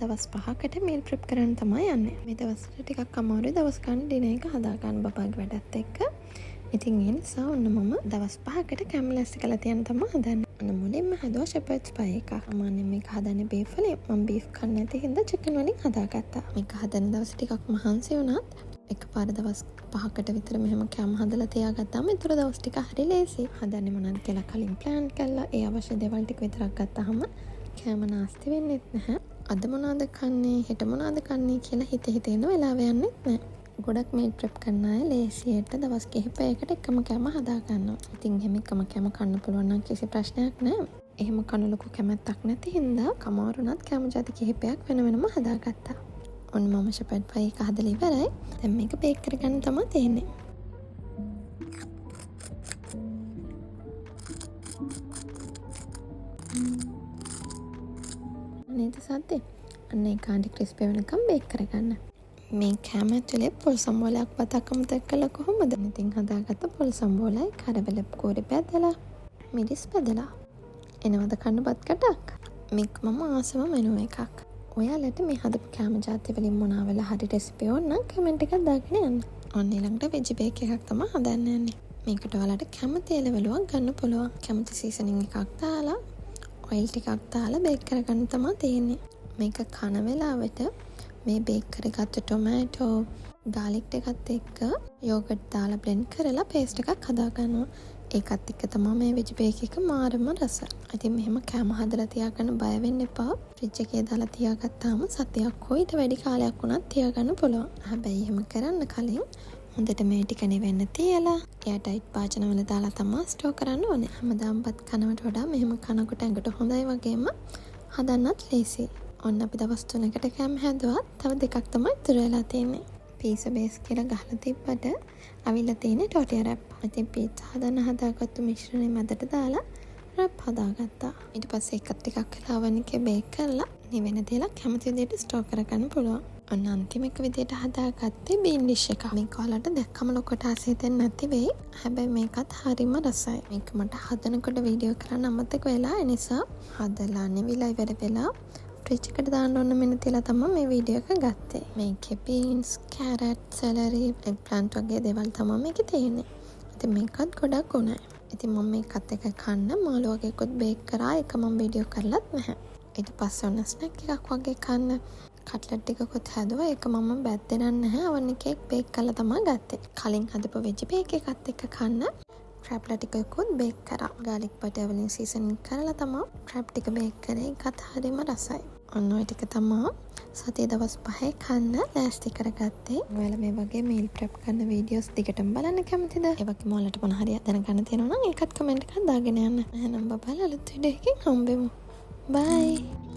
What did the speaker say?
දවස් 5කට meal prep කරන්න තමයි යන්නේ. මේ දවස්වල ටිකක් අමාරුයි දවස් ගන්න දින එක හදා ගන්න බබාගේ වැඩත් එක්ක. ඉතින් ඒ නිසා ඔන්න මම දවස් 5කට කැමලැස්ටි කරලා තියන්න තමයි හදන්නේ. ඔන්න මුලින්ම හදුවා ෂෙපර්ඩ්ස් පයි එක. සාමාන්‍යයෙන් මේක හදන්නේ බීෆ් වලින්. මම බීෆ් කන්නේ නැති හින්දා චිකන් වලින් හදාගත්තා. මේක හදන දවස් ටිකක් මහන්සි වුණත් එකපාර දවස් 5කට විතර මෙහෙම කැම හදලා තියාගත්තාම ඊතර දවස් ටික හරි ලේසි. හදන්නේ මොනවද කියලා කලින් ප්ලෑන් කරලා ඒ අවශ්‍ය දේවල් ටික විතරක් ගත්තාම කැම නාස්ති වෙන්නේ නැහැ. අද මොනවද කන්නේ හෙට මොනවද කන්නේ කියලා හිත ඉන්න වෙලාව යන්නේ නැහැ. ගොඩක් මීල් ප්‍රෙප් කරන අය ලේසියට දවස් කිහිපයකට එකම කැම හදා ගන්නවා. ඉතින් එහෙම එකම කැම කන්න පුළුවන් නම් කිසි ප්‍රශ්නයක් නැහැ. එහෙම කන ලොකු කැමැත්තක් නැති හින්දා කමාරුණත් කැම ಜಾති කිහිපයක් වෙන වෙනම හදාගත්තා. ඔන්න මම ෂෙපර්ඩ් පයි එක හදලා ඉවරයි. දැන් මේක බේක් කරගන්න තමයි තියෙන්නේ. නේද සද්දේ? අන්න ඒ කාණ්ඩි ක්‍රිස්පි වෙනකම් බේක් කරගන්න. මේ කැම ඇතුලේ පොල් සම්බෝලයක් බතක් අමතක කළා කොහොමද? ඉතින් හදාගත්ත පොල් සම්බෝලයි කඩවල කෝරි බැදලා මිරිස් බැදලා එනවද කන්න බත් කටක්. මේක මම ආසම මෙනු එකක්. ඔයාලට මේ හදපු කැම ජාති වලින් මොනවා හරි රෙසිපි ඕන නම් කමෙන්ට් එකක් දාගෙන යන්න. ඔන්න ඊළඟට වෙජ් බේක් එකක් තමයි හදන්න යන්නේ. මේකට ඔයාලට කැමති එළවලුවක් ගන්න පුළුවන්. කැමති සීසනින් එකක් දාලා ඔයිල් ටිකක් දාලා බේක් කරගන්න තමයි තියෙන්නේ. මේක කන වෙලාවට මේ බේක් කරගත්ත ටොමැටෝ ගාලික් ටිකත් එක්ක යෝගට් දාලා බ්ලෙන්ඩ් කරලා පේස්ට් එකක් හදා ගන්නවා. ඒකත් එක්ක තමයි මේ වෙජ් බේක් එක මාරම රස. ඉතින් මෙහෙම කැම හදලා තියාගන්න බය වෙන්න එපා. ෆ්‍රිජ් එකේ දාලා තියාගත්තාම සතියක් හෝ ඊට වැඩි කාලයක් වුණත් තියාගන්න පුළුවන්. හැබැයි එහෙම කරන්න කලින් හොඳට මේ ටික නෙවෙන්න තියලා එයාටයිට් භාජනවල දාලා තමයි ස්ටෝර් කරන්න ඕනේ. හැමදාම බත් කනවට වඩා මෙහෙම කනකොට ඇඟට හොඳයි වගේම හදන්නත් ලේසියි. ඔන්න අපි දවස් 3කට කැම හැදුවා. තව දෙකක් තමයි ඉතුරු වෙලා තියෙන්නේ. පීසා බේස් කියලා ගහලා තිබ්බට අවිල්ලා තියෙන්නේ ටෝටියා රැප්. ඉතින් පීට්සා හදන්න හදාගත්තු මිශ්‍රණය මැදට දාලා රැප් හදාගත්තා. ඊට පස්සේ එකත් ටිකක් වෙලාවන් එකේ බේක් කරලා නිවෙන තියලා කැමති විදිහට ස්ටෝර් කරගන්න පුළුවන්. ඔන්න අන්තිම එක විදිහට හදාගත්තේ බීන් ඩිෂ් එක. මේක ඔයාලට දැක්කම ලොකට ආස හිතෙන්නේ නැති වෙයි. හැබැයි මේකත් හරිම රසයි. මේක මට හදනකොට වීඩියෝ කරන්න අමතක වෙලා ඒ නිසා හදලා නිවිලා ඉවර වෙලා ෆ්‍රිජ් එකට දාන්න ඕන මෙන්න තියලා තමයි මේ වීඩියෝ එක ගත්තේ. මේකේ බීන්ස්, කැරට්, සෙලරි, එග් ප්ලාන්ට් වගේ දේවල් තමයි මේකේ තියෙන්නේ. ඉතින් මේකත් ගොඩක් උණයි. ඉතින් මම මේකත් එක කන්න මාළු වගේකුත් බේක් කරා. ඒක මම වීඩියෝ කරලත් නැහැ. ඊට පස්සේ ඔන්න ස්නැක් එකක් වගේ කන්න කට්ලට් ටිකකුත් හැදුවා. ඒක මම බැද්දේ නැහැ. අවන් එකේ බේක් කරලා තමයි ගත්තේ. කලින් හදපු වෙජ් බේක් එකත් එක්ක කන්න ට්‍රැප්ලා ටිකකුත් බේක් කරා. ගාලික් බටර් වලින් සීසනින් කරලා තමයි ට්‍රැප් ටික බේක් කරේ. ඒකත් හරිම රසයි. ඔන්න ඔය ටික තමයි සතිය දවස් 5 කන්න ලෑස්ති කරගත්තේ. ඔයාලා මේ වගේ මීල් ප්‍රෙප් කරන වීඩියෝස් දිගටම බලන්න කැමතිද? ඒ වගේම ඔයාලට මොන හරි දැනගන්න තියෙනවා නම් ඒකත් කමෙන්ට් එකක් දාගෙන යන්න. එහෙනම් බබාලා අලුත් වීඩියෝ එකකින් හම්බෙමු. බයි.